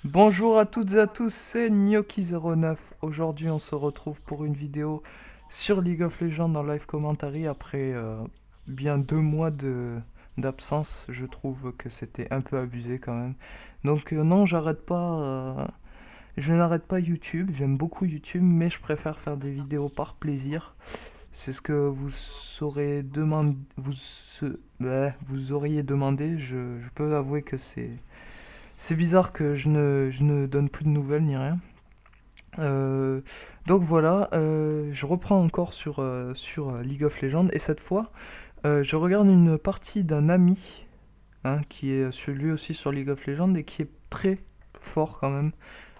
Bonjour à toutes et à tous, c'est Gnocchi09. Aujourd'hui, on se retrouve pour une vidéo sur League of Legends en live commentary après bien 2 mois d'absence. Je trouve que c'était un peu abusé quand même. Donc non, je n'arrête pas YouTube. J'aime beaucoup YouTube, mais je préfère faire des vidéos par plaisir. C'est ce que vous auriez demandé. Je peux avouer que c'est bizarre que je ne donne plus de nouvelles ni rien. Euh, donc voilà, je reprends encore sur League of Legends et cette fois, je regarde une partie d'un ami hein, qui est lui aussi sur League of Legends et qui est très fort quand même.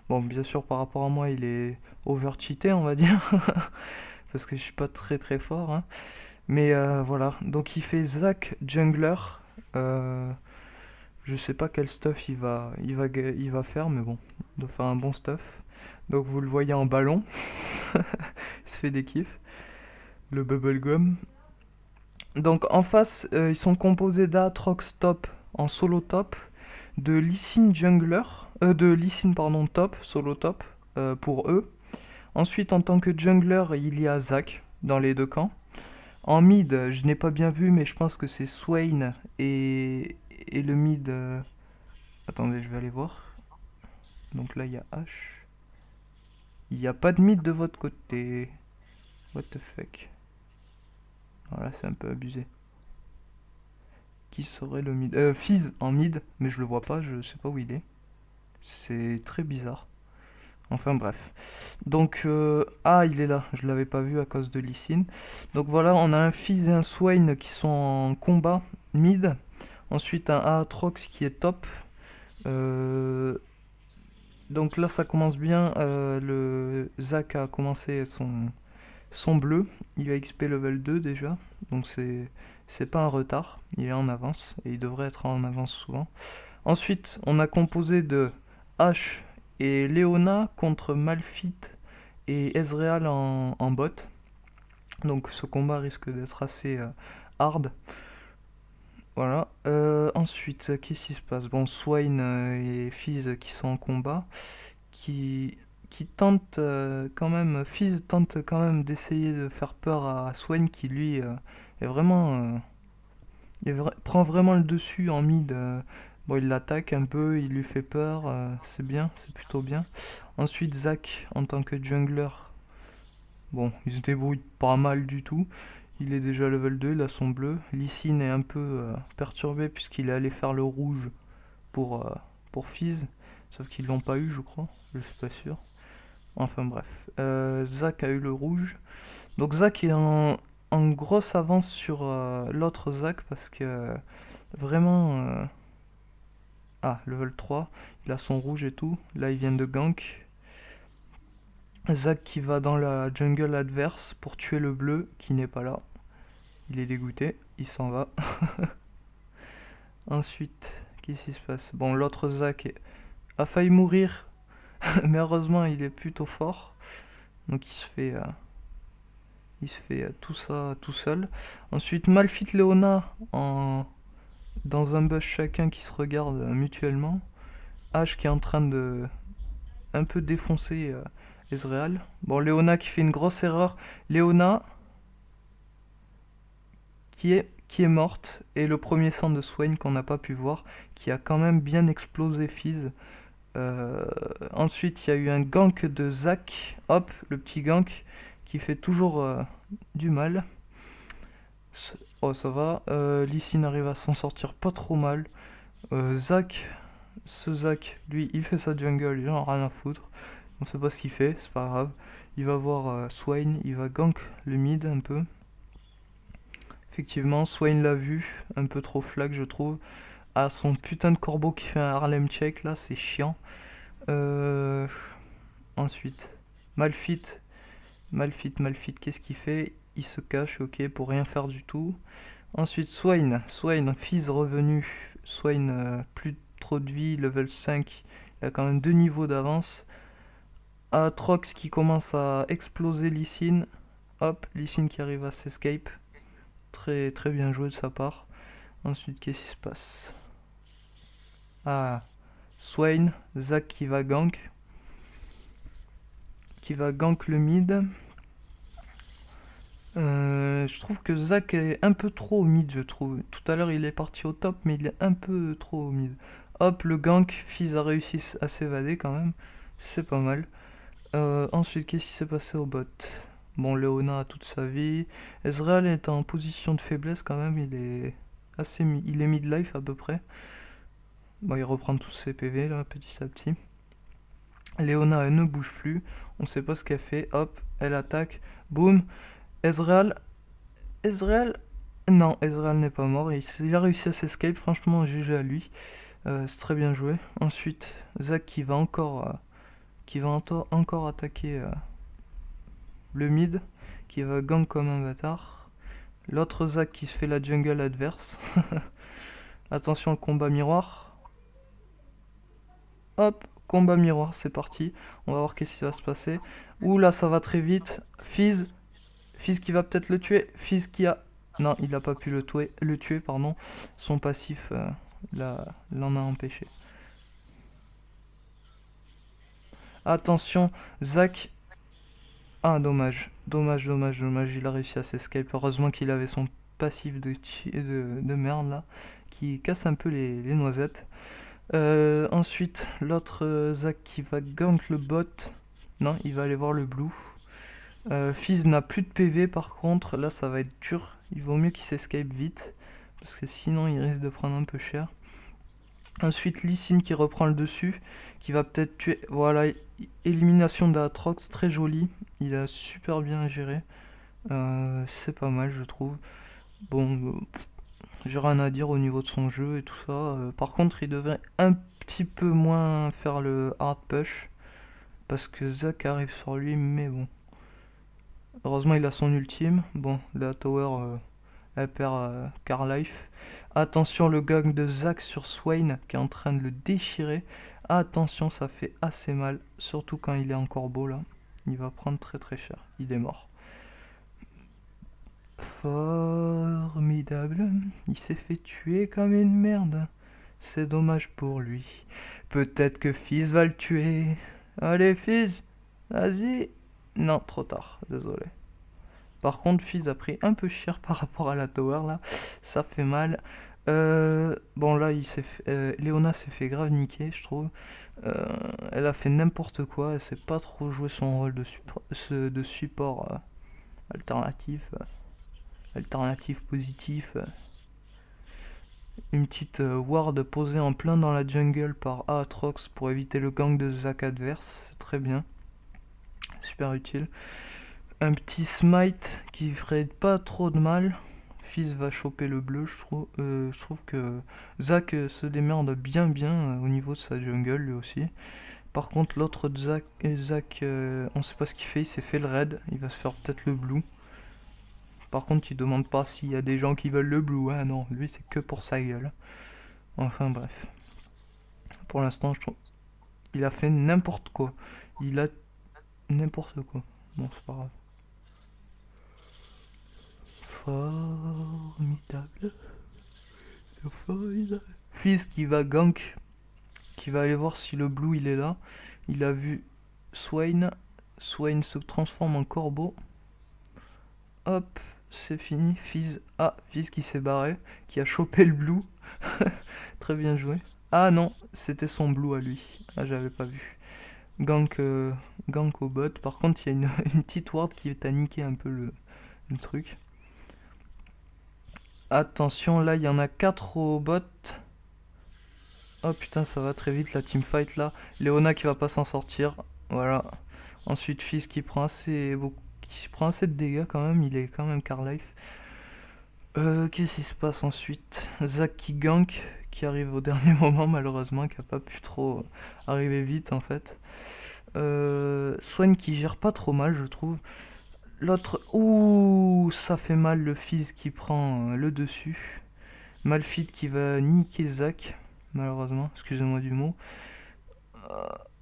Bon, bien sûr, par rapport à moi, il est over-cheaté, on va dire, parce que je suis pas très très fort. Hein. Mais voilà, donc il fait Zac Jungler. Euh, Je sais pas quel stuff il va faire, mais bon, il doit faire un bon stuff. Donc vous le voyez en ballon, il se fait des kiffs, le bubblegum. Donc en face, ils sont composés d'Aatrox top en solo top, de Lee Sin jungler, de Lee Sin pardon top, solo top, pour eux. Ensuite en tant que jungler, il y a Zac dans les deux camps. En mid, je n'ai pas bien vu, mais je pense que c'est Swain et le mid. Attendez, je vais aller voir. Donc là, il y a H. Il n'y a pas de mid de votre côté. What the fuck. Voilà, c'est un peu abusé. Qui serait le mid Fizz en mid, mais je le vois pas, je sais pas où il est. C'est très bizarre. Enfin bref. Donc, ah, il est là, je l'avais pas vu à cause de Lee Sin. Donc voilà, on a un Fizz et un Swain qui sont en combat mid. Ensuite, un Aatrox qui est top. Euh, donc là, ça commence bien. Le Zac a commencé son bleu, il a XP level 2 déjà, donc c'est pas un retard, il est en avance et il devrait être en avance souvent. Ensuite, on a composé de H et Leona contre Malphite et Ezreal en bot. Donc ce combat risque d'être assez hard. Voilà. Ensuite, qu'est-ce qui se passe? Bon, Swain et Fizz qui sont en combat, qui qui tente quand même, Fizz tente quand même d'essayer de faire peur à Swain qui lui est vraiment, prend vraiment le dessus en mid. Bon, il l'attaque un peu, il lui fait peur, c'est bien, c'est plutôt bien. Ensuite, Zac en tant que jungler, bon, il se débrouille pas mal du tout. Il est déjà level 2, il a son bleu. Lee Sin est un peu perturbé puisqu'il est allé faire le rouge pour, euh, pour Fizz, sauf qu'ils l'ont pas eu, je crois, je suis pas sûr. Enfin bref, Zac a eu le rouge. Donc Zac est en grosse avance sur l'autre Zac parce que vraiment... ah, level 3, il a son rouge et tout. Là, il vient de gank. Zac qui va dans la jungle adverse pour tuer le bleu qui n'est pas là. Il est dégoûté, il s'en va. Ensuite, qu'est-ce qui se passe? Bon, l'autre Zac a failli mourir, mais heureusement, il est plutôt fort. Donc il se fait tout ça tout seul. Ensuite, Malphite Leona dans un bush chacun qui se regarde mutuellement. H qui est en train de un peu défoncer Ezreal. Bon, Leona qui fait une grosse erreur. Leona qui est morte et le premier sang de Swain qu'on n'a pas pu voir qui a quand même bien explosé Fizz. Ensuite, il y a eu un gank de Zac. Hop, le petit gank qui fait toujours du mal. Oh, ça va. Lee Sin arrive à s'en sortir pas trop mal. Zac, ce Zac, lui, il fait sa jungle, il en a rien à foutre. On sait pas ce qu'il fait, c'est pas grave. Il va voir Swain, il va gank le mid un peu. Effectivement, Swain l'a vu, un peu trop flag je trouve. Ah, son putain de corbeau qui fait un Harlem check là, c'est chiant. Euh... Ensuite, Malphite. Malphite, qu'est-ce qu'il fait? Il se cache, ok, pour rien faire du tout. Ensuite, Swain, Fizz revenu. Swain, plus trop de vie, level 5. Il a quand même 2 niveaux d'avance. Atrox qui commence à exploser Lee Sin. Hop, Lee Sin qui arrive à s'escape. Très, très bien joué de sa part. Ensuite, qu'est-ce qui se passe? Ah, Swain, Zach qui va gank. Qui va gank le mid. Je trouve que Zach est un peu trop au mid, je trouve. Tout à l'heure, il est parti au top, mais il est un peu trop au mid. Hop, le gank, Fizz a réussi à s'évader quand même. C'est pas mal. Ensuite, qu'est-ce qui s'est passé au bot? Bon, Leona a toute sa vie. Ezreal est en position de faiblesse quand même. Il est il est mid-life à peu près. Bon, il reprend tous ses PV là, petit à petit. Leona, elle ne bouge plus. On sait pas ce qu'elle fait. Hop, elle attaque. Boum. Ezreal. Non, Ezreal n'est pas mort. Il a réussi à s'escape. Franchement, GG à lui. C'est très bien joué. Ensuite, Zach qui va encore attaquer le mid, qui va gank comme un bâtard. L'autre Zach qui se fait la jungle adverse. Attention, le combat miroir. Hop, combat miroir, c'est parti. On va voir qu'est-ce qui va se passer. Ouh là, ça va très vite. Fizz qui va peut-être le tuer. Fizz qui a... Non, il n'a pas pu le tuer, pardon. Son passif l'en a empêché. Attention, Zach. Ah, dommage. Dommage. Il a réussi à s'escape. Heureusement qu'il avait son passif de merde là, qui casse un peu les noisettes. Ensuite, l'autre Zach qui va gank le bot. Non, il va aller voir le blue. Fizz n'a plus de PV par contre. Là, ça va être dur. Il vaut mieux qu'il s'escape vite. Parce que sinon, il risque de prendre un peu cher. Ensuite, Lee Sin qui reprend le dessus. Qui va peut-être tuer... Voilà, élimination d'Aatrox. Très joli. Il a super bien géré. C'est pas mal, je trouve. Bon... J'ai rien à dire au niveau de son jeu et tout ça. Par contre, il devrait un petit peu moins faire le hard push. Parce que Zach arrive sur lui, mais bon. Heureusement, il a son ultime. Bon, la tower, elle perd car life. Attention, le gang de Zach sur Swain qui est en train de le déchirer. Attention, ça fait assez mal. Surtout quand il est encore beau là. Il va prendre très très cher. Il est mort. Formidable. Il s'est fait tuer comme une merde. C'est dommage pour lui. Peut-être que Fizz va le tuer. Allez Fizz, vas-y. Non, trop tard, désolé. Par contre, Fizz a pris un peu cher par rapport à la tower là. Ça fait mal. Bon là, Leona s'est fait grave niquer, je trouve. Elle a fait n'importe quoi. Elle sait pas trop jouer son rôle de support alternatif. Alternatif positif. Une petite ward posée en plein dans la jungle par Aatrox pour éviter le gank de Zach adverse. C'est très bien. Super utile. Un petit smite qui ferait pas trop de mal. Fizz va choper le bleu, je trouve que Zach se démerde bien au niveau de sa jungle lui aussi. Par contre l'autre Zach, on sait pas ce qu'il fait, il s'est fait le raid, il va se faire peut-être le blue. Par contre, il demande pas s'il y a des gens qui veulent le blue. Ah non, lui c'est que pour sa gueule. Enfin bref. Pour l'instant, je trouve... Il a fait n'importe quoi. Il a... N'importe quoi. Bon, c'est pas grave. Formidable. Fizz qui va gank. Qui va aller voir si le blue il est là. Il a vu Swain. Swain se transforme en corbeau. Hop. C'est fini, Fizz qui s'est barré, qui a chopé le blue. Très bien joué. Ah non, c'était son blue à lui. Ah, j'avais pas vu. Gank au bot. Par contre, il y a une petite ward qui t'a niqué un peu le truc. Attention, là, il y en a 4 au bot. Oh putain, ça va très vite la teamfight là. Leona qui va pas s'en sortir. Voilà. Ensuite, Fizz qui prend assez de dégâts quand même, il est quand même car life. Qu'est-ce qui se passe ensuite? Zach qui gank, qui arrive au dernier moment malheureusement, qui a pas pu trop arriver vite en fait. Swain qui gère pas trop mal je trouve. L'autre, ouh, ça fait mal, le Fizz qui prend le dessus. Malphite qui va niquer Zach, malheureusement, excusez-moi du mot.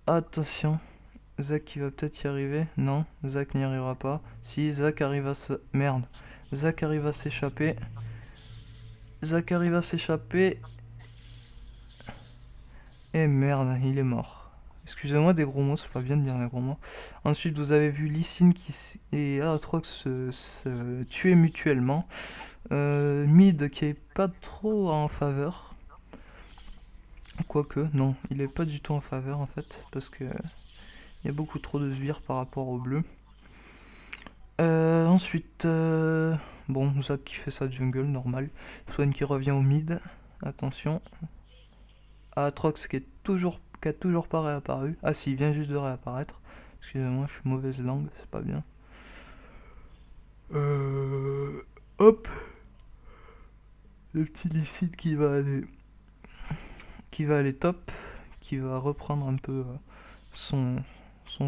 Attention. Zach qui va peut-être y arriver. Non, Zach n'y arrivera pas. Si, Zach arrive à se... Merde. Zach arrive à s'échapper. Et merde, il est mort. Excusez-moi des gros mots, c'est pas bien de dire des gros mots. Ensuite, vous avez vu Lee Sin et Aatrox se tuer mutuellement. Mid qui est pas trop en faveur. Quoique, non, il est pas du tout en faveur en fait, parce que il y a beaucoup trop de sbires par rapport au bleu. Ensuite, bon, Zac qui fait sa jungle, normal. Swain qui revient au mid, attention. Aatrox qui a toujours pas réapparu. Ah si, il vient juste de réapparaître. Excusez-moi, je suis mauvaise langue, c'est pas bien. Hop. Le petit Licite qui va aller top, qui va reprendre un peu son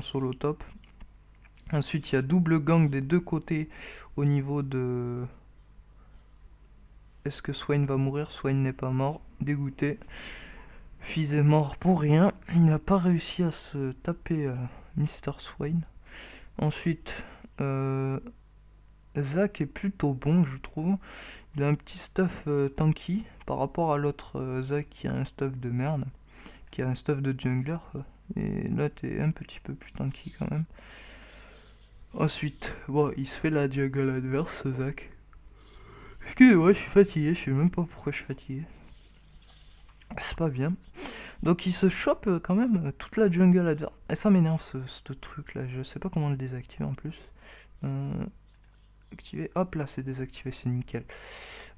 solo top. Ensuite, il y a double gang des deux côtés au niveau de... Est-ce que Swain va mourir? Swain n'est pas mort, dégoûté. Fizz est mort pour rien. Il n'a pas réussi à se taper Mr. Swain. Ensuite, Zac est plutôt bon, je trouve. Il a un petit stuff tanky par rapport à l'autre Zac qui a un stuff de merde, qui a un stuff de jungler. Et là, t'es un petit peu plus tanky quand même. Ensuite, bon, il se fait la jungle adverse, ce Zac. Excusez-moi, je suis fatigué, je sais même pas pourquoi je suis fatigué. C'est pas bien. Donc il se chope quand même toute la jungle adverse. Et ça m'énerve ce truc là, je sais pas comment le désactiver en plus. Activer, hop là c'est désactivé, c'est nickel.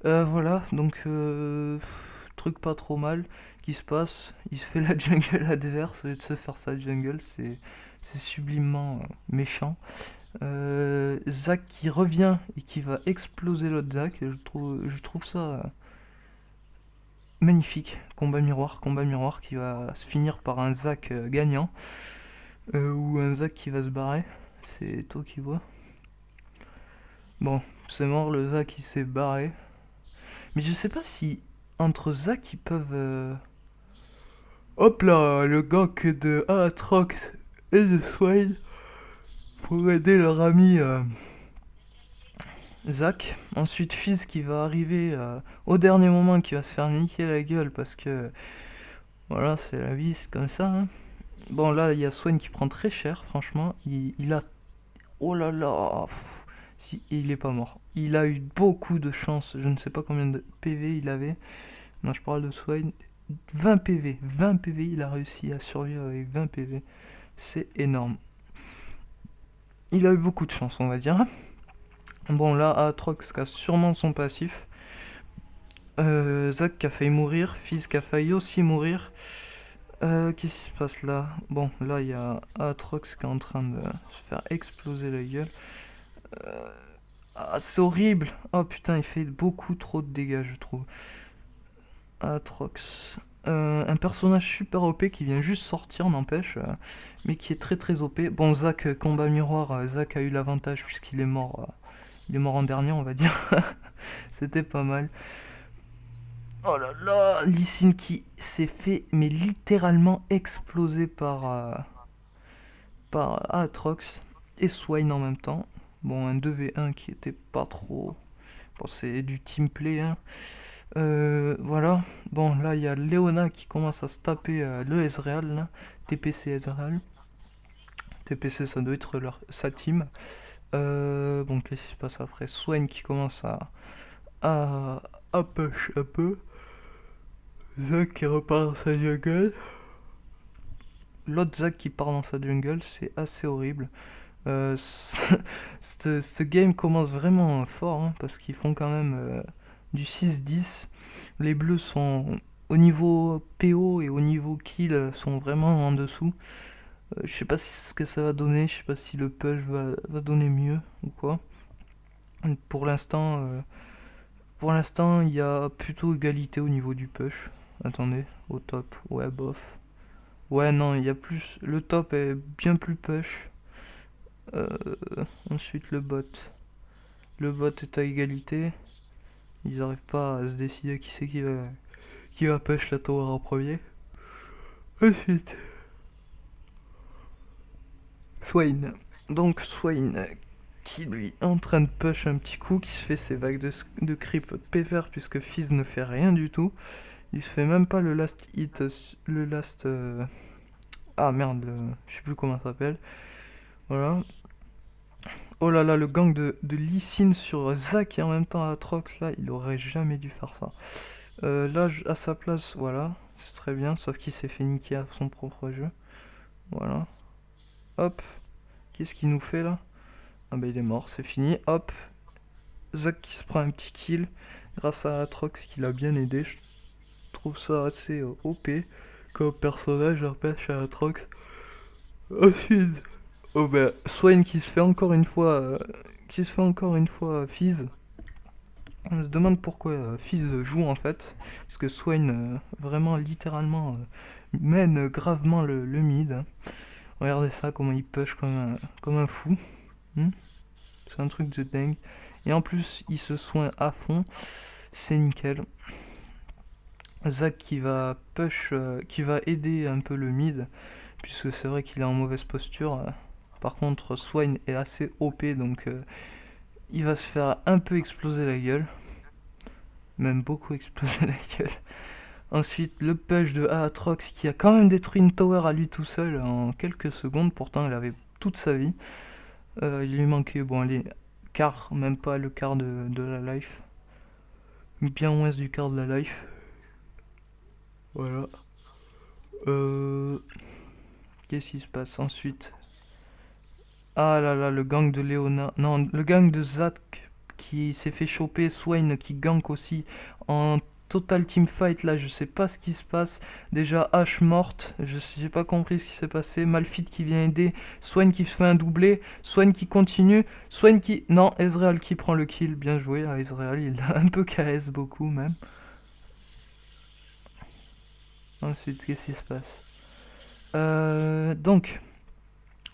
Voilà, donc truc pas trop mal qui se passe. Il se fait la jungle adverse au lieu de se faire sa jungle, c'est sublimement méchant. Zac qui revient et qui va exploser l'autre Zac, je trouve ça magnifique. Combat miroir qui va se finir par un Zac gagnant ou un Zac qui va se barrer, c'est toi qui vois. Bon, c'est mort, le Zac il s'est barré, mais je sais pas si entre Zac ils peuvent hop là, le gank de Aatrox et de Swain pour aider leur ami Zac. Ensuite Fizz qui va arriver au dernier moment, qui va se faire niquer la gueule parce que voilà, c'est la vie, c'est comme ça. Hein. Bon là il y a Swain qui prend très cher, franchement. Il a... Oh là là si, il est pas mort. Il a eu beaucoup de chance, je ne sais pas combien de PV il avait. Non, je parle de Swain. 20 PV, il a réussi à survivre avec 20 PV. C'est énorme. Il a eu beaucoup de chance, on va dire. Bon, là, Aatrox a sûrement son passif. Zac qui a failli mourir. Fizz qui a failli aussi mourir. Qu'est-ce qui se passe là? Bon, là, il y a Aatrox qui est en train de se faire exploser la gueule. Ah, c'est horrible! Oh putain, il fait beaucoup trop de dégâts, je trouve. Aatrox. Un personnage super OP qui vient juste sortir, n'empêche, mais qui est très très OP. Bon, Zac, combat miroir, Zac a eu l'avantage puisqu'il est mort. Il est mort en dernier, on va dire. C'était pas mal. Oh là là, Lee Sin qui s'est fait mais littéralement exploser par Aatrox et Swain en même temps. Bon, un 2v1 qui était pas trop... Bon, c'est du teamplay, hein. Voilà. Bon, là, il y a Leona qui commence à se taper le Ezreal, là. TPC Ezreal. TPC, ça doit être sa team. Bon, qu'est-ce qui se passe après? Swain qui commence à push un peu. Zac qui repart dans sa jungle. L'autre Zac qui part dans sa jungle, c'est assez horrible. Ce game commence vraiment fort, hein, parce qu'ils font quand même du 6-10. Les bleus sont au niveau PO et au niveau kill sont vraiment en dessous. Je sais pas ce que ça va donner, je sais pas si le push va donner mieux ou quoi. Pour l'instant, il y a plutôt égalité au niveau du push. Attendez, au top, ouais, bof. Ouais, non, il y a plus. Le top est bien plus push. Ensuite, le bot. Le bot est à égalité. Ils n'arrivent pas à se décider qui c'est qui va push la tower en premier. Ensuite, Swain. Donc, Swain qui lui est en train de push un petit coup, qui se fait ses vagues de creep pépère puisque Fizz ne fait rien du tout. Il se fait même pas le last hit, le last... Ah merde, je sais plus comment ça s'appelle. Voilà. Oh là là, le gang de Lee Sin sur Zack et en même temps Atrox, là, il aurait jamais dû faire ça. Là, à sa place, voilà, c'est très bien, sauf qu'il s'est fait niquer à son propre jeu. Voilà. Hop. Qu'est-ce qu'il nous fait là? Ah bah il est mort, c'est fini. Hop. Zack qui se prend un petit kill grâce à Atrox qui l'a bien aidé. Je trouve ça assez OP comme personnage RPG à Atrox. Ensuite, oh bah, Swain qui se fait encore une fois, Fizz. On se demande pourquoi Fizz joue en fait, parce que Swain vraiment littéralement mène gravement le mid. Regardez ça, comment il push comme un fou. C'est un truc de dingue. Et en plus, il se soigne à fond, c'est nickel. Zack qui va push, qui va aider un peu le mid, puisque c'est vrai qu'il est en mauvaise posture. Par contre, Swain est assez OP, donc il va se faire un peu exploser la gueule. Même beaucoup exploser la gueule. Ensuite, le push de Aatrox qui a quand même détruit une tower à lui tout seul en quelques secondes. Pourtant, il avait toute sa vie. Il lui manquait, bon, allez, quart, même pas le quart de la life. Bien moins du quart de la life. Voilà. Qu'est-ce qui se passe ensuite? Ah là là, le gang de Léona. Non, le gang de Zack qui s'est fait choper. Swain qui gank aussi en total teamfight. Là, je sais pas ce qui se passe. Déjà, Ash morte. J'ai pas compris ce qui s'est passé. Malphite qui vient aider. Swain qui fait un doublé. Swain qui continue. Swain qui. Non, Ezreal qui prend le kill. Bien joué à Ezreal. Il a un peu KS beaucoup même. Ensuite, qu'est-ce qui se passe? Donc.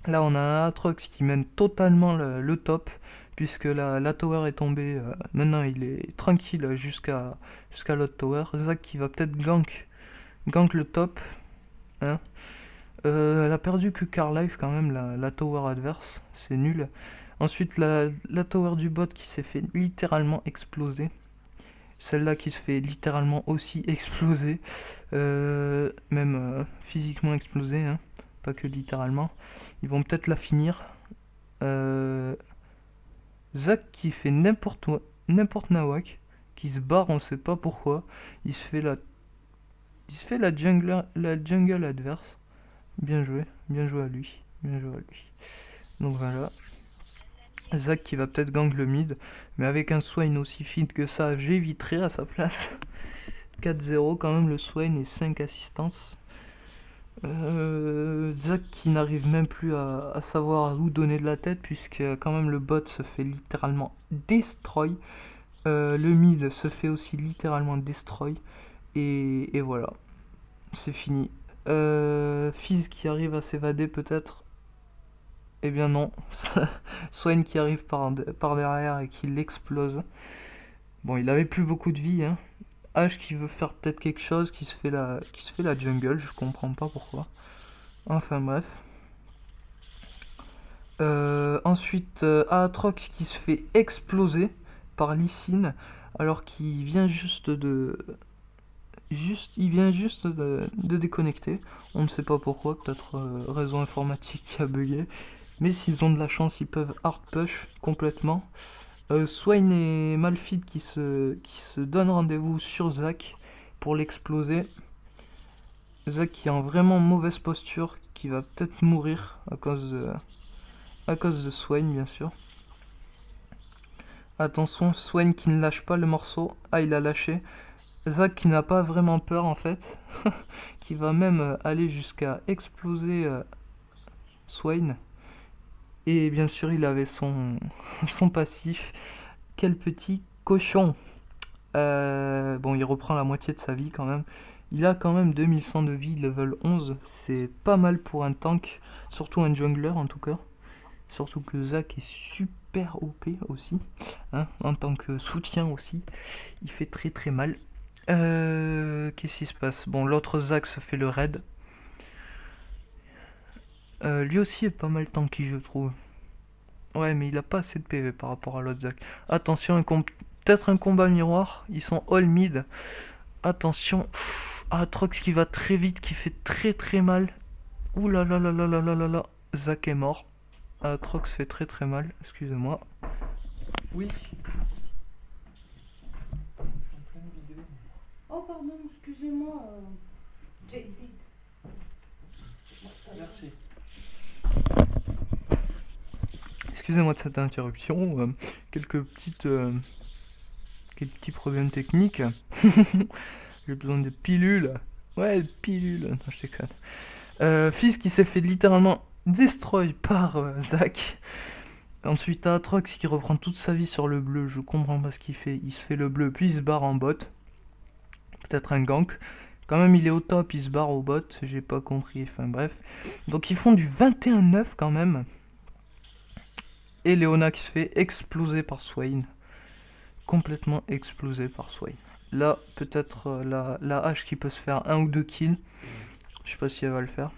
Là, on a un Aatrox qui mène totalement le top, puisque la tower est tombée. Maintenant, il est tranquille jusqu'à l'autre tower. Zack qui va peut-être gank le top. Hein. Elle a perdu que car life quand même, la tower adverse. C'est nul. Ensuite, la tower du bot qui s'est fait littéralement exploser. Celle-là qui se fait littéralement aussi exploser. Même physiquement exploser. Hein. Pas que littéralement. Ils vont peut-être la finir. Zack qui fait n'importe nawak, qui se barre, on sait pas pourquoi. Il se fait la jungle adverse. Bien joué à lui, Donc voilà. Zack qui va peut-être gang le mid, mais avec un Swain aussi fit que ça, j'éviterai à sa place. 4-0 quand même le Swain et 5 assistances. Zack qui n'arrive même plus à savoir où donner de la tête, puisque quand même le bot se fait littéralement destroy. Le mid se fait aussi littéralement destroy. Et voilà, c'est fini. Fizz qui arrive à s'évader peut-être. Eh bien non, Swain qui arrive par derrière et qui l'explose. Bon, il avait plus beaucoup de vie, hein. Ash qui veut faire peut-être quelque chose, qui se fait la jungle, je comprends pas pourquoi. Enfin bref. Ensuite, Aatrox qui se fait exploser par Lee Sin, alors qu'il vient juste de déconnecter. On ne sait pas pourquoi, peut-être réseau informatique qui a bugué. Mais s'ils ont de la chance, ils peuvent hard push complètement. Swain et Malphite qui se donnent rendez-vous sur Zack pour l'exploser. Zack qui est en vraiment mauvaise posture, qui va peut-être mourir à cause de Swain, bien sûr. Attention, Swain qui ne lâche pas le morceau. Ah, il a lâché. Zack qui n'a pas vraiment peur en fait, qui va même aller jusqu'à exploser Swain. Et bien sûr, il avait son passif. Quel petit cochon. Bon, il reprend la moitié de sa vie quand même. Il a quand même 2100 de vie, level 11. C'est pas mal pour un tank, surtout un jungler en tout cas. Surtout que Zack est super OP aussi, hein, en tant que soutien aussi. Il fait très très mal. Qu'est-ce qui se passe? Bon, l'autre Zack se fait le raid. Lui aussi est pas mal tanky, je trouve. Ouais, mais il a pas assez de PV par rapport à l'autre Zack. Attention, peut-être un combat miroir. Ils sont all mid. Attention. Aatrox qui va très vite, qui fait très très mal. Ouh là là là là là là là là. Zac est mort. Aatrox fait très très mal, excusez-moi. Oui. Oh pardon, excusez-moi, Jay-Z. Merci. Excusez-moi de cette interruption. Quelques petits problèmes techniques. J'ai besoin de pilules. Ouais, pilules. Non, je déconne. Fizz qui s'est fait littéralement destroy par Zac. Ensuite, Aatrox qui reprend toute sa vie sur le bleu. Je comprends pas ce qu'il fait. Il se fait le bleu, puis il se barre en bot. Peut-être un gank. Quand même, il est au top, il se barre au bot. J'ai pas compris. Enfin, bref. Donc, ils font du 21-9 quand même. Et Leona qui se fait exploser par Swain. Complètement explosé par Swain. Là, peut-être la hache qui peut se faire 1 ou 2 kills. Je sais pas si elle va le faire.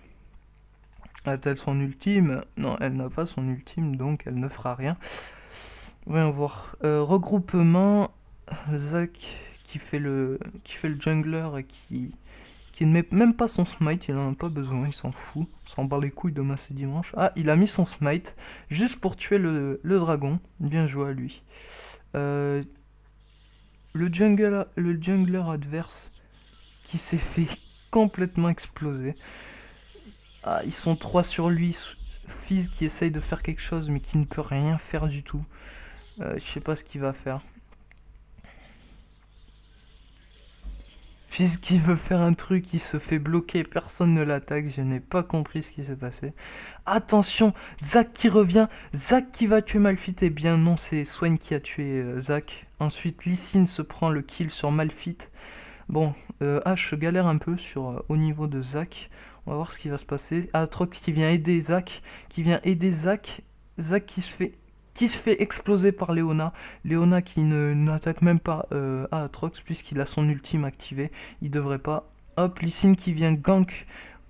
A-t-elle son ultime? Non, elle n'a pas son ultime, donc elle ne fera rien. Voyons voir. Regroupement. Zac qui fait le jungler et qui ne met même pas son smite, il en a pas besoin, il s'en fout. Il s'en bat les couilles demain c'est dimanche. Ah, il a mis son smite juste pour tuer le dragon. Bien joué à lui. Le jungler adverse qui s'est fait complètement exploser. Ah, ils sont 3 sur lui. Fizz qui essaye de faire quelque chose mais qui ne peut rien faire du tout. Je sais pas ce qu'il va faire. Fizz qui veut faire un truc, il se fait bloquer, personne ne l'attaque, je n'ai pas compris ce qui s'est passé. Attention, Zac qui revient, Zac qui va tuer Malphite, eh bien non, c'est Swain qui a tué Zac. Ensuite, Lee Sin se prend le kill sur Malphite. Bon, H galère un peu au niveau de Zac. On va voir ce qui va se passer. Aatrox qui vient aider Zac, Zac qui se fait exploser par Leona. Leona qui n'attaque même pas Aatrox puisqu'il a son ultime activé. Il devrait pas. Hop, Lee Sin qui vient gank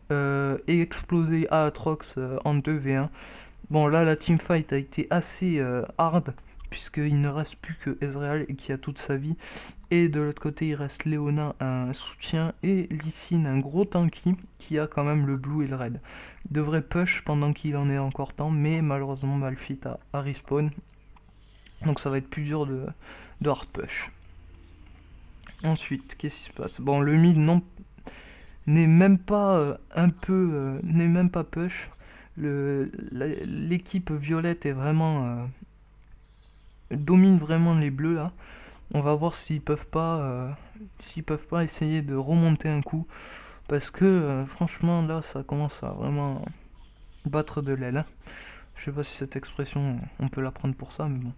et exploser Aatrox en 2v1. Bon, là, la teamfight a été assez hard puisqu'il ne reste plus que Ezreal qui a toute sa vie. Et de l'autre côté, il reste Leona, un soutien, et Lee Sin, un gros tanky, qui a quand même le blue et le red. Il devrait push pendant qu'il en est encore temps, mais malheureusement, Malphite a respawn. Donc ça va être plus dur de hard push. Ensuite, qu'est-ce qui se passe? Bon, le mid n'est même pas n'est même pas push. L'équipe violette est vraiment domine vraiment les bleus là. On va voir s'ils peuvent pas essayer de remonter un coup. Parce que franchement là ça commence à vraiment battre de l'aile. Je sais pas si cette expression on peut la prendre pour ça, mais bon.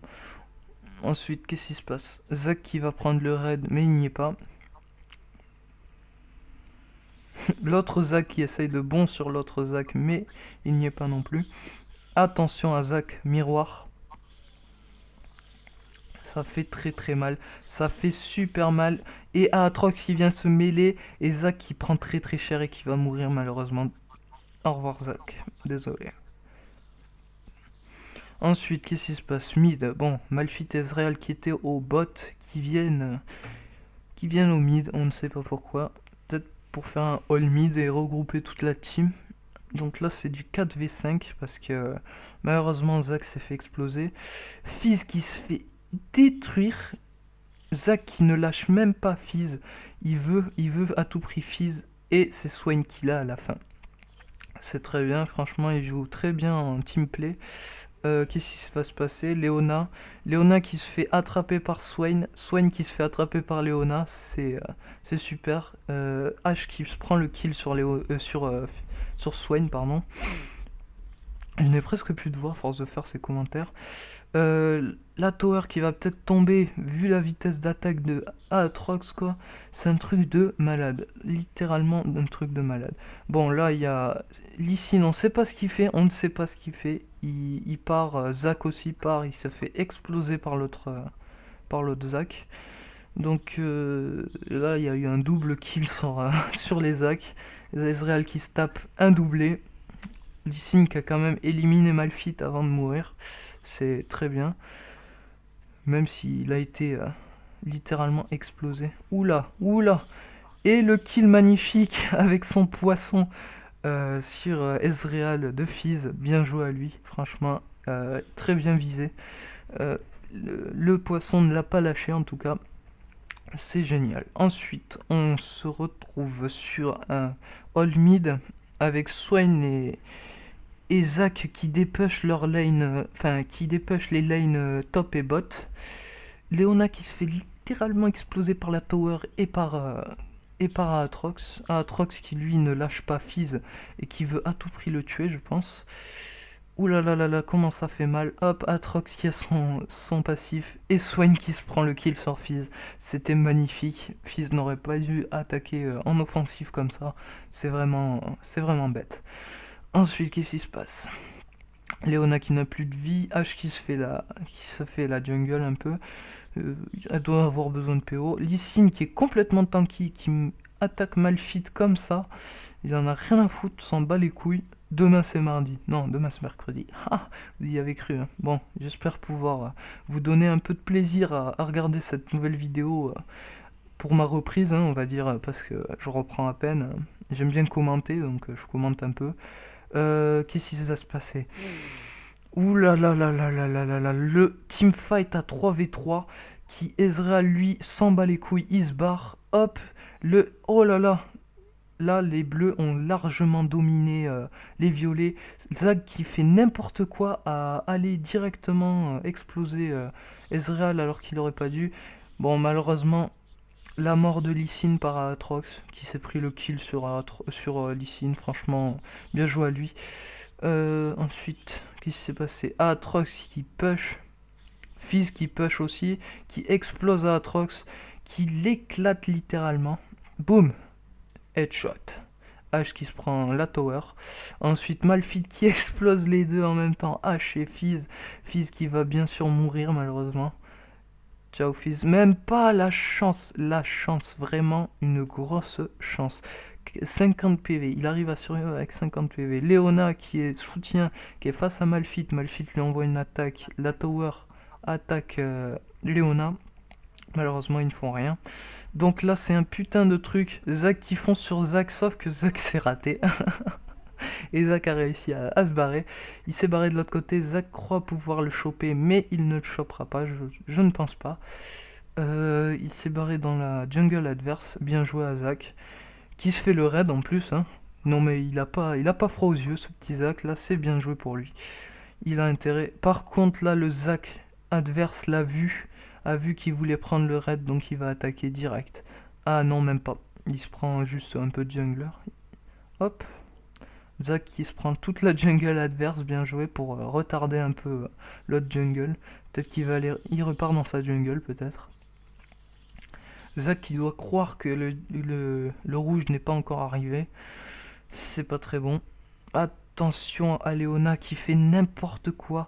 Ensuite, qu'est-ce qui se passe? Zac qui va prendre le raid, mais il n'y est pas. L'autre Zac qui essaye de bon sur l'autre Zac, mais il n'y est pas non plus. Attention à Zac, miroir. Ça fait très très mal, ça fait super mal. Et Aatrox qui vient se mêler, et Zac qui prend très très cher et qui va mourir malheureusement. Au revoir Zac, désolé. Ensuite, qu'est-ce qui se passe? Mid, bon, Malphite et Ezreal qui étaient au bot, qui viennent au mid, on ne sait pas pourquoi. Peut-être pour faire un all mid et regrouper toute la team. Donc là c'est du 4v5 parce que malheureusement Zac s'est fait exploser. Fizz qui se fait détruire. Zac qui ne lâche même pas Fizz. Il veut à tout prix Fizz. Et c'est Swain qui l'a à la fin. C'est très bien, franchement il joue très bien en teamplay. Qu'est-ce qui va se passer? Leona qui se fait attraper par Swain qui se fait attraper par Leona, c'est super. H qui se prend le kill sur Swain, pardon. Je n'ai presque plus de voix à force de faire ces commentaires. La tower qui va peut-être tomber vu la vitesse d'attaque de Aatrox quoi. C'est un truc de malade. Littéralement un truc de malade. Bon là il y a Lee Sin, on ne sait pas ce qu'il fait. On ne sait pas ce qu'il fait. Il part, Zac aussi part. Il se fait exploser par l'autre Zac. Donc là il y a eu un double kill sur les Zac. Ezreal qui se tape un doublé. Lee Sin qui a quand même éliminé Malphite avant de mourir, c'est très bien, même s'il a été littéralement explosé. Oula, Et le kill magnifique avec son poisson sur Ezreal de Fizz. Bien joué à lui, franchement, très bien visé. Le poisson ne l'a pas lâché en tout cas. C'est génial. Ensuite, on se retrouve sur un all mid avec Swain et Zac qui dépush leur lane, qui dépush les lanes top et bot. Leona qui se fait littéralement exploser par la tower et par Aatrox. Aatrox qui lui ne lâche pas Fizz et qui veut à tout prix le tuer, je pense. Ouh là là là là, comment ça fait mal. Hop, Aatrox qui a son passif et Swain qui se prend le kill sur Fizz. C'était magnifique. Fizz n'aurait pas dû attaquer en offensif comme ça. C'est vraiment bête. Ensuite, qu'est-ce qui se passe? Leona qui n'a plus de vie, Ashe qui se fait la jungle un peu. Elle doit avoir besoin de PO. Lee Sin qui est complètement tanky, qui attaque Malphite comme ça. Il en a rien à foutre, s'en bat les couilles. Demain c'est mardi. Non, demain c'est mercredi. Ah, vous y avez cru. Hein. Bon, j'espère pouvoir vous donner un peu de plaisir à regarder cette nouvelle vidéo pour ma reprise, hein, on va dire, parce que je reprends à peine. J'aime bien commenter, donc je commente un peu. Qu'est-ce qui va se passer? Ouh là là là là là là là là, le teamfight à 3v3 qui Ezreal lui s'en bat les couilles, il se barre, hop, oh là là, là les bleus ont largement dominé les violets, Zac qui fait n'importe quoi à aller directement exploser Ezreal alors qu'il aurait pas dû. Bon, malheureusement, la mort de Lee Sin par Aatrox qui s'est pris le kill sur Lee Sin, franchement bien joué à lui. Ensuite, qu'est-ce qui s'est passé? Aatrox qui push, Fizz qui push aussi, qui explose Aatrox, qui l'éclate littéralement. Boum, headshot. Ashe qui se prend la tower. Ensuite, Malphite qui explose les deux en même temps, Ashe et Fizz. Fizz qui va bien sûr mourir malheureusement. Ciao Fizz, même pas la chance, vraiment une grosse chance. 50 PV, il arrive à survivre avec 50 PV. Leona qui est soutien, qui est face à Malphite, Malphite lui envoie une attaque, la tower attaque Leona. Malheureusement ils ne font rien. Donc là c'est un putain de truc, Zac qui fonce sur Zac, sauf que Zac s'est raté. Et Zac a réussi à se barrer. Il s'est barré de l'autre côté. Zac croit pouvoir le choper, mais il ne le chopera pas. Je ne pense pas. Il s'est barré dans la jungle adverse. Bien joué à Zac. Qui se fait le raid en plus. Hein. Non, mais il a pas froid aux yeux, ce petit Zac. Là, c'est bien joué pour lui. Il a intérêt. Par contre, là, le Zac adverse l'a vu. A vu qu'il voulait prendre le raid, donc il va attaquer direct. Ah non, même pas. Il se prend juste un peu de jungler. Hop. Zac qui se prend toute la jungle adverse, bien joué pour retarder un peu l'autre jungle. Peut-être qu'il va aller, il repart dans sa jungle peut-être. Zac qui doit croire que le rouge n'est pas encore arrivé. C'est pas très bon. Attention à Leona qui fait n'importe quoi.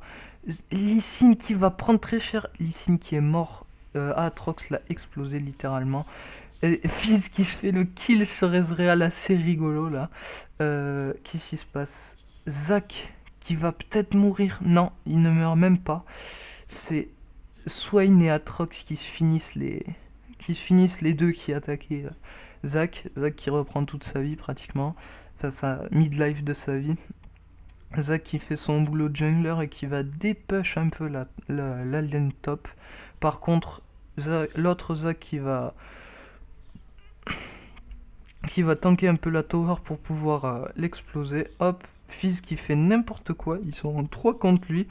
Lee Sin qui va prendre très cher. Lee Sin qui est mort. Aatrox l'a explosé littéralement. Fizz qui se fait le kill sur Ezreal, assez rigolo là. Qu'est-ce qui se passe? Zac qui va peut-être mourir. Non, il ne meurt même pas. C'est Swain et Aatrox qui se finissent les deux qui attaquaient Zac. Zac qui reprend toute sa vie pratiquement. Enfin, sa midlife de sa vie. Zac qui fait son boulot de jungler et qui va dépush un peu la lane top. Par contre, l'autre Zac qui va tanker un peu la tower pour pouvoir l'exploser. Hop, Fizz qui fait n'importe quoi. Ils sont en 3 contre lui.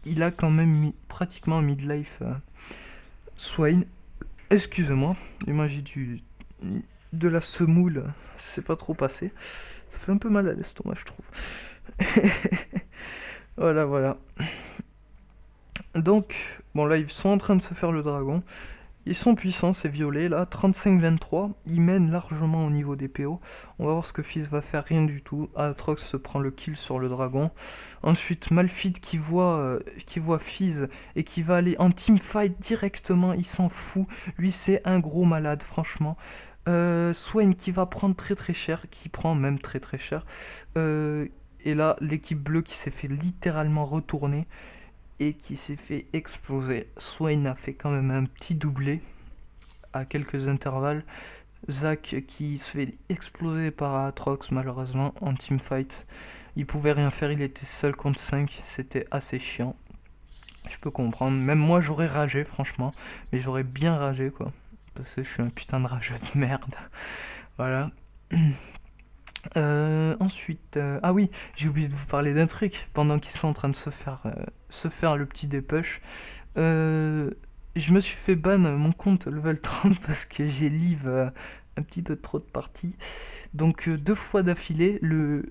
Il a quand même pratiquement midlife Swain. Excusez-moi, moi j'ai de la semoule. C'est pas trop passé. Ça fait un peu mal à l'estomac, je trouve. Voilà. Donc, bon là ils sont en train de se faire le dragon. Ils sont puissants, ces violets là, 35-23, ils mènent largement au niveau des PO. On va voir ce que Fizz va faire, rien du tout. Aatrox se prend le kill sur le dragon. Ensuite, Malphite qui voit Fizz et qui va aller en teamfight directement, il s'en fout. Lui c'est un gros malade, franchement. Swain qui va prendre très très cher, qui prend même très très cher. Et là, l'équipe bleue qui s'est fait littéralement retourner et qui s'est fait exploser. Swain a fait quand même un petit doublé à quelques intervalles. Zach qui se fait exploser par Aatrox malheureusement en teamfight. Il pouvait rien faire, il était seul contre 5, c'était assez chiant. Je peux comprendre, même moi j'aurais ragé franchement, mais j'aurais bien ragé quoi. Parce que je suis un putain de rageux de merde. Voilà. Ensuite, ah oui, j'ai oublié de vous parler d'un truc. Pendant qu'ils sont en train de se faire le petit dépush, je me suis fait ban mon compte level 30 parce que j'ai live un petit peu trop de parties. Donc 2 fois d'affilée, le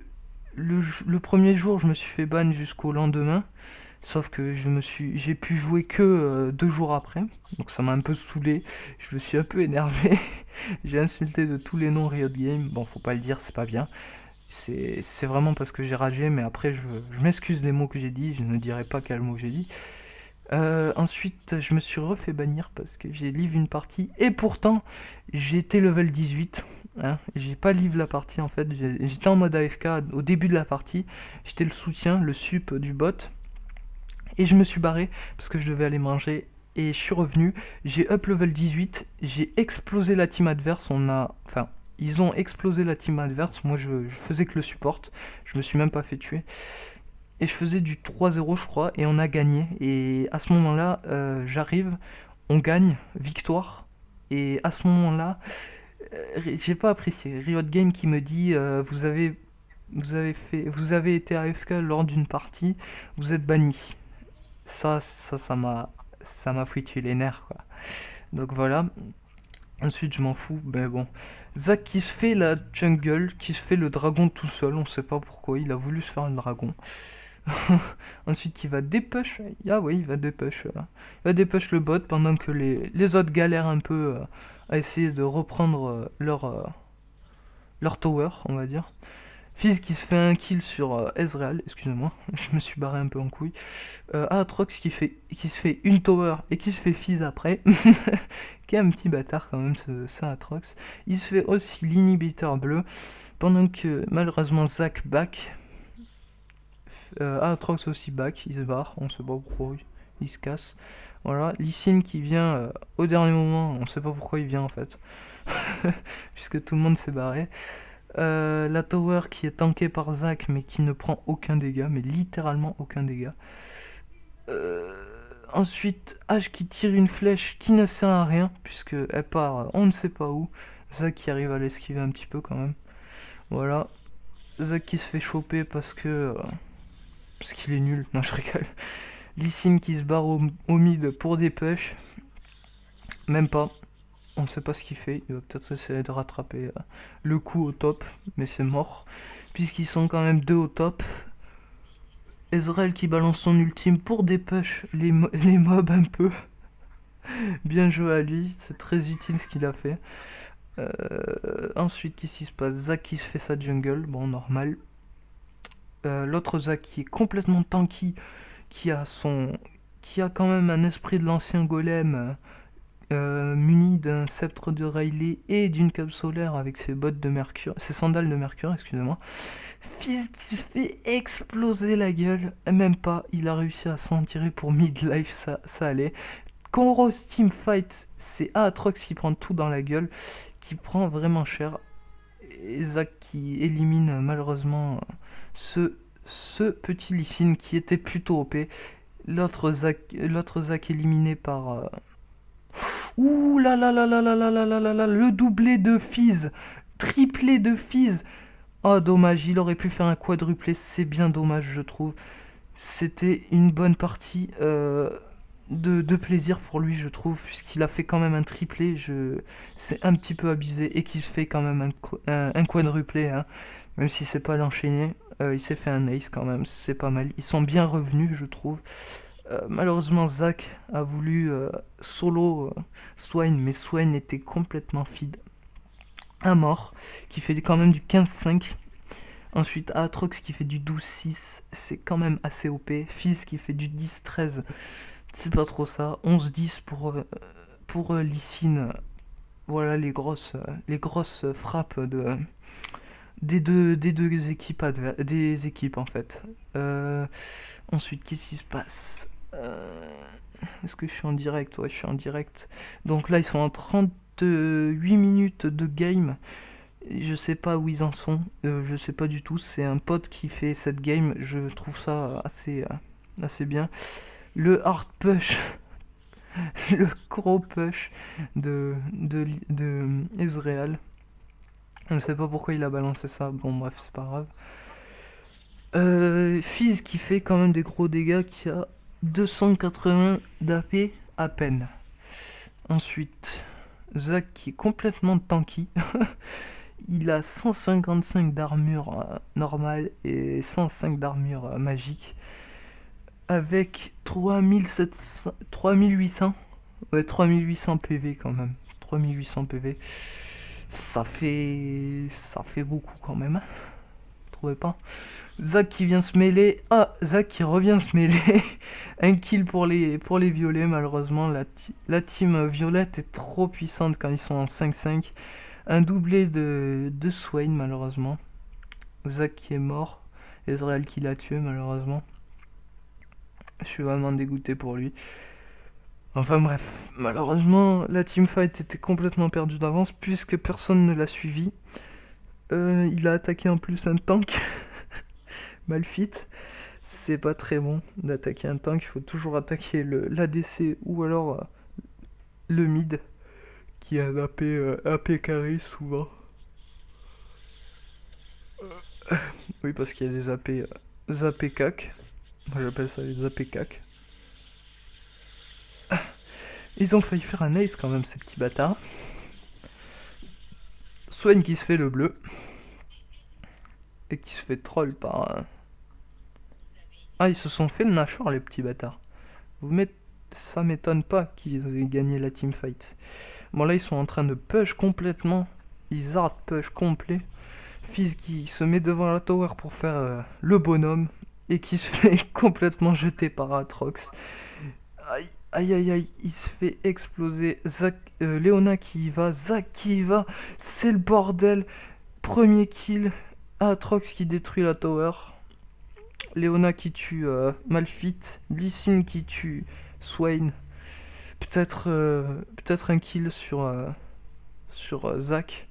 premier jour je me suis fait ban jusqu'au lendemain. Sauf que j'ai pu jouer que 2 jours après, donc ça m'a un peu saoulé, je me suis un peu énervé, j'ai insulté de tous les noms Riot Games, bon faut pas le dire, c'est pas bien, c'est vraiment parce que j'ai ragé, mais après je m'excuse des mots que j'ai dit, je ne dirai pas quels mots j'ai dit. Ensuite je me suis refait bannir parce que j'ai live une partie, et pourtant j'ai été level 18, hein, j'ai pas live la partie en fait, j'étais en mode AFK au début de la partie, j'étais le soutien, le sup du bot. Et je me suis barré parce que je devais aller manger. Et je suis revenu, j'ai up level 18, j'ai explosé la team adverse. Enfin, ils ont explosé la team adverse. Moi, je faisais que le support. Je me suis même pas fait tuer. Et je faisais du 3-0, je crois. Et on a gagné. Et à ce moment-là, j'arrive, on gagne, victoire. Et à ce moment-là, j'ai pas apprécié. Riot Games qui me dit vous avez été AFK lors d'une partie, vous êtes banni. Ça m'a foutu les nerfs, quoi. Donc voilà. Ensuite, je m'en fous. Ben bon. Zach qui se fait la jungle, qui se fait le dragon tout seul. On sait pas pourquoi. Il a voulu se faire un dragon. Ensuite, il va dépush. Ah oui, il va dépush. Il va dépush le bot pendant que les autres galèrent un peu à essayer de reprendre leur tower, on va dire. Fizz qui se fait un kill sur Ezreal, excusez-moi, je me suis barré un peu en couille. Aatrox qui se fait une tower et qui se fait Fizz après. Qui est un petit bâtard quand même, ce Aatrox. Il se fait aussi l'inhibiteur bleu. Pendant que malheureusement Zach back. Aatrox aussi back, il se barre, on sait pas pourquoi, il se casse. Voilà, Lee Sin qui vient au dernier moment, on sait pas pourquoi il vient en fait. Puisque tout le monde s'est barré. La tower qui est tankée par Zach mais qui ne prend aucun dégât, mais littéralement aucun dégât. Ensuite, Ashe qui tire une flèche qui ne sert à rien, puisque elle part on ne sait pas où. Zach qui arrive à l'esquiver un petit peu quand même. Voilà. Zach qui se fait choper parce qu'il est nul. Non, je rigole. Lee Sin qui se barre au mid pour des push. Même pas. On ne sait pas ce qu'il fait, il va peut-être essayer de rattraper le coup au top, mais c'est mort, puisqu'ils sont quand même 2 au top. Ezreal qui balance son ultime pour dépush les mobs un peu. Bien joué à lui, c'est très utile ce qu'il a fait. Ensuite, qu'est-ce qui se passe? Zach qui se fait sa jungle, bon, normal. L'autre Zach qui est complètement tanky, qui a quand même un esprit de l'ancien golem. Muni d'un sceptre de Rayleigh et d'une cape solaire avec ses sandales de mercure, excusez-moi. Fizz qui se fait exploser la gueule, même pas, il a réussi à s'en tirer pour mid-life, ça allait. Koro Team Fight, c'est Aatrox qui prend tout dans la gueule, qui prend vraiment cher. Et Zach qui élimine malheureusement ce petit Lee Sin qui était plutôt OP. L'autre Zach éliminé par... Ouh là là là là là là là là là là, le doublé de Fizz, triplé de Fizz. Oh dommage, il aurait pu faire un quadruplé, c'est bien dommage je trouve. C'était une bonne partie de plaisir pour lui je trouve, puisqu'il a fait quand même un triplé, c'est un petit peu abusé, et qu'il se fait quand même un quadruplé, hein. Même si c'est pas l'enchaîner, il s'est fait un ace quand même, c'est pas mal. Ils sont bien revenus je trouve. Malheureusement, Zach a voulu solo Swain, mais Swain était complètement feed. Un mort, qui fait quand même du 15-5. Ensuite, Aatrox qui fait du 12-6, c'est quand même assez OP. Fizz qui fait du 10-13, c'est pas trop ça. 11-10 pour Lee Sin. Voilà les grosses frappes des deux équipes des équipes en fait. Ensuite, qu'est-ce qui se passe? Est-ce que je suis en direct? Ouais, je suis en direct. Donc là, ils sont en 8 minutes de game. Je sais pas où ils en sont, je sais pas du tout. C'est un pote qui fait cette game, je trouve ça assez bien. Le hard push, le gros push de Ezreal. Je ne sais pas pourquoi il a balancé ça, bon bref, c'est pas grave. Fizz qui fait quand même des gros dégâts, qui a 280 d'AP à peine. Ensuite, Zac qui est complètement tanky. Il a 155 d'armure normale et 105 d'armure magique. Avec 3800. Ouais, 3800 PV quand même. 3800 PV. Ça fait beaucoup quand même. Trouvez pas? Zac qui vient se mêler. Ah, Zac qui revient se mêler. Un kill pour les violets. Malheureusement, la team violette est trop puissante quand ils sont en 5-5. Un doublé de Swain, malheureusement. Zac qui est mort. Ezreal qui l'a tué, malheureusement. Je suis vraiment dégoûté pour lui. Enfin bref, malheureusement, la teamfight était complètement perdue d'avance puisque personne ne l'a suivi. Il a attaqué en plus un tank. Malfit. C'est pas très bon d'attaquer un tank. Il faut toujours attaquer l'ADC ou alors le mid qui a un AP carré souvent. Oui, parce qu'il y a des AP cac. Moi j'appelle ça les AP cac. Ils ont failli faire un ace quand même, ces petits bâtards. Swain qui se fait le bleu. Et qui se fait troll par... Ah, ils se sont fait le Nashor, les petits bâtards. Ça m'étonne pas qu'ils aient gagné la teamfight. Bon, là, ils sont en train de push complètement. Ils hard push complet. Fizz qui se met devant la tower pour faire le bonhomme. Et qui se fait complètement jeter par Aatrox. Aïe, aïe, aïe, aïe. Il se fait exploser. Leona qui y va. Zac qui y va. C'est le bordel. Premier kill. Aatrox qui détruit la tower. Leona qui tue Malphite. Lee Sin qui tue Swain. Peut-être un kill sur Zac.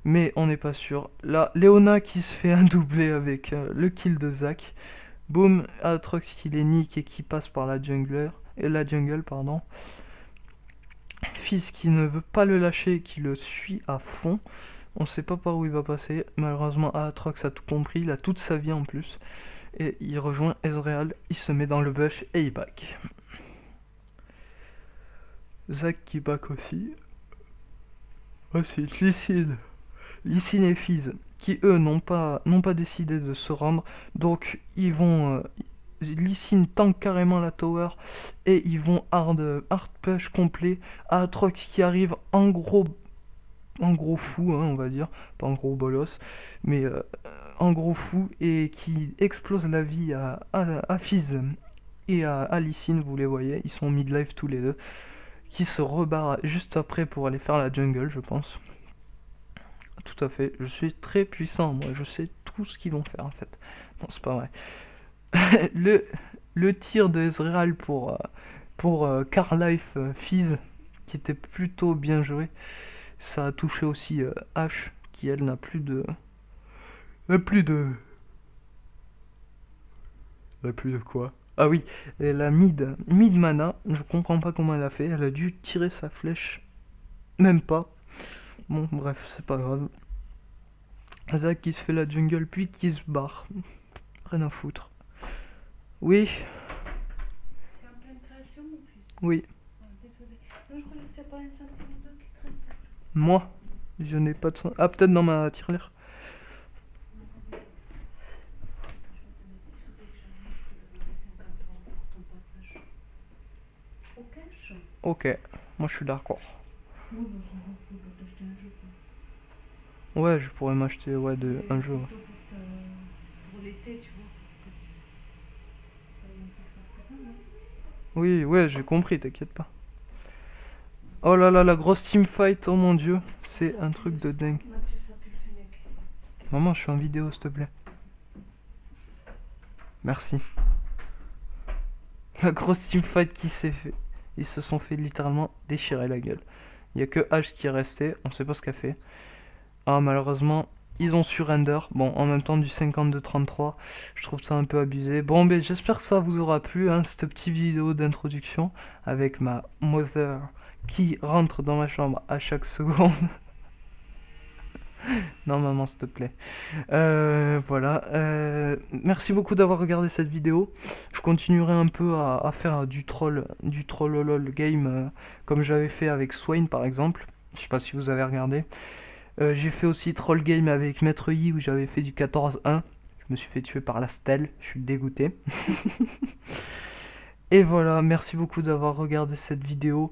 Mais on n'est pas sûr. Là, Leona qui se fait un doublé avec le kill de Zac. Boom, Aatrox qui les nique et qui passe par la jungle, pardon. Fizz qui ne veut pas le lâcher et qui le suit à fond. On sait pas par où il va passer. Malheureusement, Aatrox a tout compris. Il a toute sa vie en plus. Et il rejoint Ezreal. Il se met dans le bush et il back. Zac qui back aussi. Ensuite, Lee Sin et Fizz qui eux n'ont pas décidé de se rendre. Donc ils vont... Lee Sin tank carrément la tower et ils vont hard push complet. Aatrox qui arrive en gros fou, hein, on va dire, pas en gros bolos, mais en gros fou, et qui explose la vie à Fizz et à Lee Sin, vous les voyez, ils sont mid-life tous les deux, qui se rebarrent juste après pour aller faire la jungle, je pense. Tout à fait, je suis très puissant, moi, je sais tout ce qu'ils vont faire en fait. Non, c'est pas vrai. le tir de Ezreal pour Carlife Fizz, qui était plutôt bien joué. Ça a touché aussi H, qui elle n'a plus de... plus de quoi? Ah oui, elle a mid mana, je comprends pas comment elle a fait, elle a dû tirer sa flèche, même pas. Bon, bref, c'est pas grave. Zac qui se fait la jungle, puis qui se barre. Rien à foutre. Oui. T'es en pleine création, mon fils? Oui. Ah, désolé. Non, je croyais que c'est pas un centime d'eau qui traîne. Moi, je n'ai pas de sang. Ah, peut-être dans ma tirelire. Au cash? Ok, moi je suis d'accord. Oui, mais ça va, tu peux t'acheter un jeu, quoi. Ouais, je pourrais m'acheter un jeu. Ouais. Pour l'été, tu vois. C'est pas mal. Oui, ouais, j'ai compris, t'inquiète pas. Oh là là, la grosse teamfight, oh mon dieu, c'est un truc de dingue. Mathieu, ça pue le fennec ici. Maman, je suis en vidéo, s'il te plaît. Merci. La grosse teamfight qui s'est fait. Ils se sont fait littéralement déchirer la gueule. Il y a que H qui est resté, on sait pas ce qu'elle fait. Ah, malheureusement, ils ont surrender. Bon, en même temps, du 52-33, je trouve ça un peu abusé. Bon, ben, j'espère que ça vous aura plu, hein, cette petite vidéo d'introduction avec ma mother qui rentre dans ma chambre à chaque seconde. Non, maman, s'il te plaît. Voilà. Merci beaucoup d'avoir regardé cette vidéo. Je continuerai un peu à faire du troll lol game comme j'avais fait avec Swain par exemple. Je sais pas si vous avez regardé. J'ai fait aussi troll game avec Maître Yi où j'avais fait du 14-1. Je me suis fait tuer par la stèle. Je suis dégoûté. Et voilà. Merci beaucoup d'avoir regardé cette vidéo.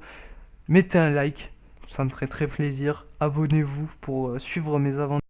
Mettez un like. Ça me ferait très plaisir. Abonnez-vous pour suivre mes aventures.